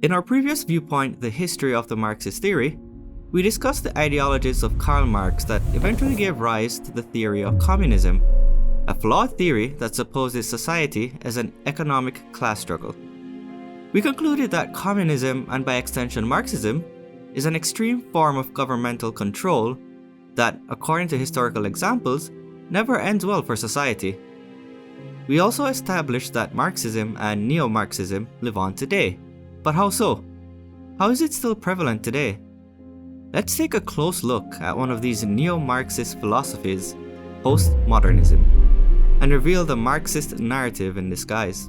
In our previous Viewpoint, The History of the Marxist Theory, we discussed the ideologies of Karl Marx that eventually gave rise to the theory of communism, a flawed theory that supposes society as an economic class struggle. We concluded that communism, and by extension Marxism, is an extreme form of governmental control that, according to historical examples, never ends well for society. We also established that Marxism and Neo-Marxism live on today. But how so? How is it still prevalent today? Let's take a close look at one of these Neo-Marxist philosophies, post-modernism, and reveal the Marxist narrative in disguise.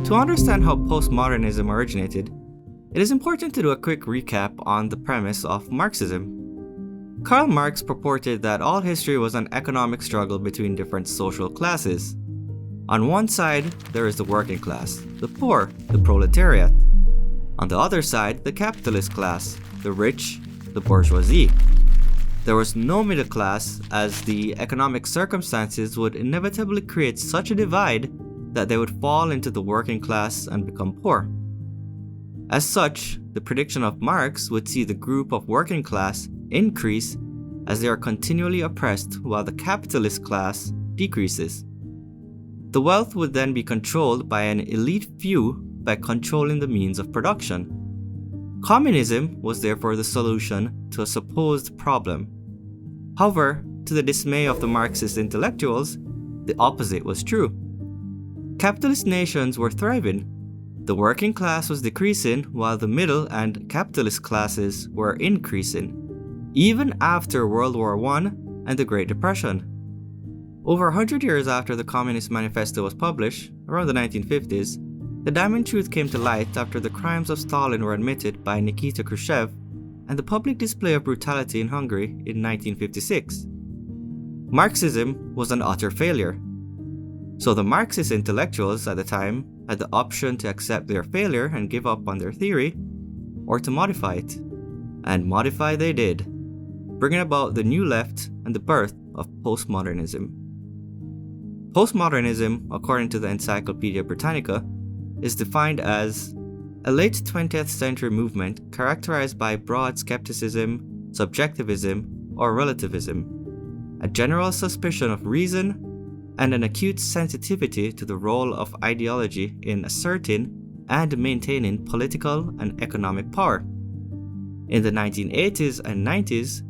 To understand how postmodernism originated, it is important to do a quick recap on the premise of Marxism. Karl Marx purported that all history was an economic struggle between different social classes. On one side, there is the working class, the poor, the proletariat. On the other side, the capitalist class, the rich, the bourgeoisie. There was no middle class, as the economic circumstances would inevitably create such a divide that they would fall into the working class and become poor. As such, the prediction of Marx would see the group of working class increase as they are continually oppressed while the capitalist class decreases. The wealth would then be controlled by an elite few by controlling the means of production. Communism was therefore the solution to a supposed problem. However, to the dismay of the Marxist intellectuals, the opposite was true. Capitalist nations were thriving. The working class was decreasing while the middle and capitalist classes were increasing, even after World War I and the Great Depression. Over 100 years after the Communist Manifesto was published, around the 1950s, the damning truth came to light after the crimes of Stalin were admitted by Nikita Khrushchev and the public display of brutality in Hungary in 1956. Marxism was an utter failure. So the Marxist intellectuals at the time had the option to accept their failure and give up on their theory, or to modify it. And modify they did, bringing about the new left and the birth of postmodernism. Postmodernism, according to the Encyclopedia Britannica, is defined as a late 20th century movement characterized by broad skepticism, subjectivism, or relativism, a general suspicion of reason, and an acute sensitivity to the role of ideology in asserting and maintaining political and economic power. In the 1980s and 90s,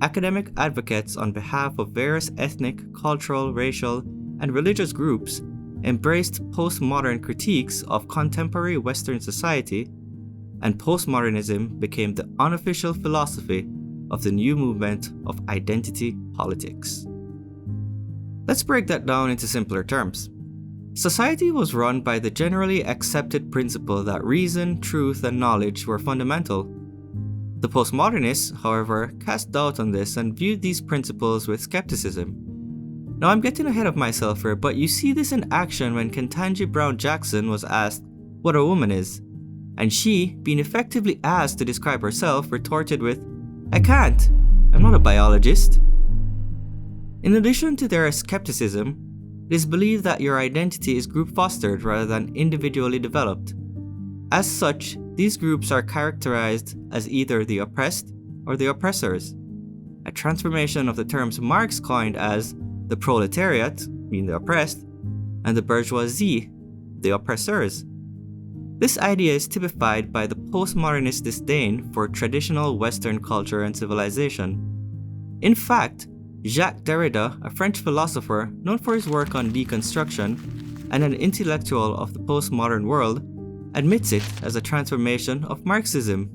academic advocates on behalf of various ethnic, cultural, racial, and religious groups embraced postmodern critiques of contemporary Western society, and postmodernism became the unofficial philosophy of the new movement of identity politics. Let's break that down into simpler terms. Society was run by the generally accepted principle that reason, truth, and knowledge were fundamental. The postmodernists, however, cast doubt on this and viewed these principles with skepticism. Now I'm getting ahead of myself here, but you see this in action when Ketanji Brown Jackson was asked what a woman is, and she, being effectively asked to describe herself, retorted with, "I can't, I'm not a biologist." In addition to their skepticism, it is believed that your identity is group fostered rather than individually developed. As such, these groups are characterized as either the oppressed or the oppressors, a transformation of the terms Marx coined as the proletariat, being the oppressed, and the bourgeoisie, the oppressors. This idea is typified by the postmodernist disdain for traditional Western culture and civilization. In fact, Jacques Derrida, a French philosopher known for his work on deconstruction and an intellectual of the postmodern world, admits it as a transformation of Marxism.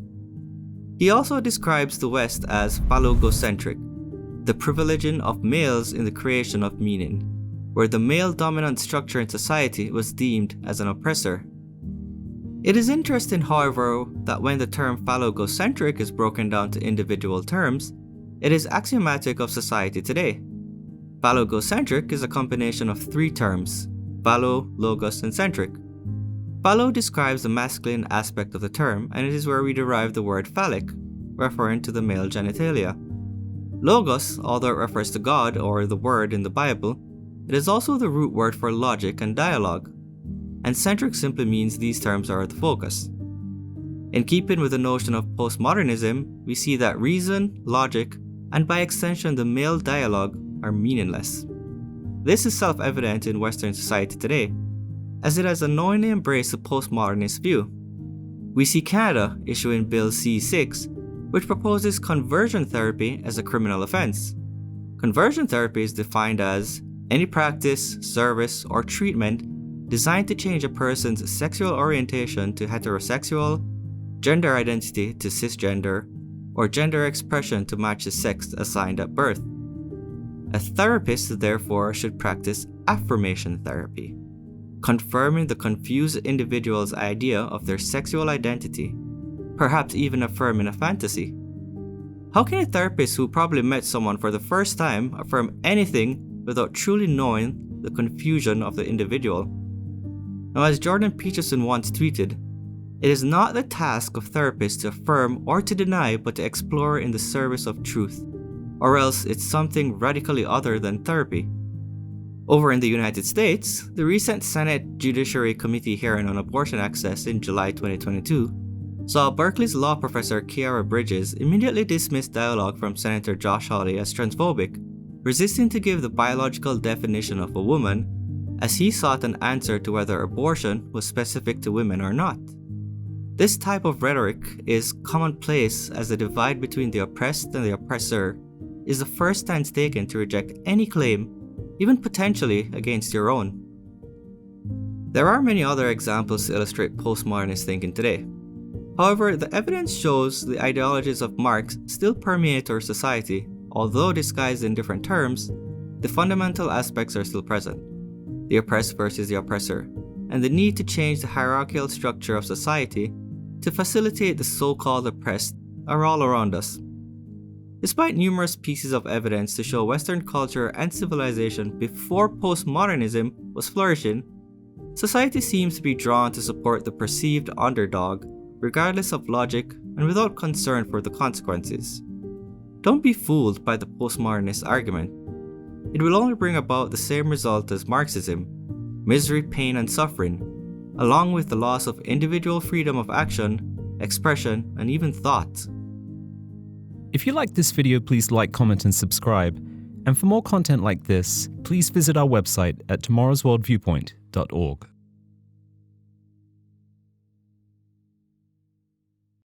He also describes the West as phallogocentric, the privileging of males in the creation of meaning, where the male-dominant structure in society was deemed as an oppressor. It is interesting, however, that when the term phallogocentric is broken down to individual terms, it is axiomatic of society today. Phallogocentric is a combination of three terms: phallo, logos, and centric. Phallo describes the masculine aspect of the term, and it is where we derive the word phallic, referring to the male genitalia. Logos, although it refers to God or the Word in the Bible, It is also the root word for logic and dialogue, and centric simply means these terms are the focus. In keeping with the notion of postmodernism, we see that reason, logic, and by extension the male dialogue are meaningless. This is self-evident in Western society today, as it has unknowingly embraced the postmodernist view. We see Canada issuing Bill C-6, which proposes conversion therapy as a criminal offence. Conversion therapy is defined as any practice, service, or treatment designed to change a person's sexual orientation to heterosexual, gender identity to cisgender, or gender expression to match the sex assigned at birth. A therapist, therefore, should practice affirmation therapy, confirming the confused individual's idea of their sexual identity, perhaps even affirming a fantasy. How can a therapist who probably met someone for the first time affirm anything without truly knowing the confusion of the individual? Now, as Jordan Peterson once tweeted, "It is not the task of therapists to affirm or to deny, but to explore in the service of truth, or else it's something radically other than therapy." Over in the United States, the recent Senate Judiciary Committee hearing on abortion access in July 2022 saw Berkeley's law professor Kiara Bridges immediately dismiss dialogue from Senator Josh Hawley as transphobic, resisting to give the biological definition of a woman, as he sought an answer to whether abortion was specific to women or not. This type of rhetoric is commonplace, as the divide between the oppressed and the oppressor is the first stance taken to reject any claim, even potentially against your own. There are many other examples to illustrate postmodernist thinking today. However, the evidence shows the ideologies of Marx still permeate our society. Although disguised in different terms, the fundamental aspects are still present: the oppressed versus the oppressor, and the need to change the hierarchical structure of society to facilitate the so-called oppressed are all around us. Despite numerous pieces of evidence to show Western culture and civilization before postmodernism was flourishing, society seems to be drawn to support the perceived underdog, regardless of logic and without concern for the consequences. Don't be fooled by the postmodernist argument. It will only bring about the same result as Marxism: misery, pain, and suffering, along with the loss of individual freedom of action, expression, and even thought. If you liked this video, please like, comment, and subscribe. And for more content like this, please visit our website at tomorrowsworldviewpoint.org.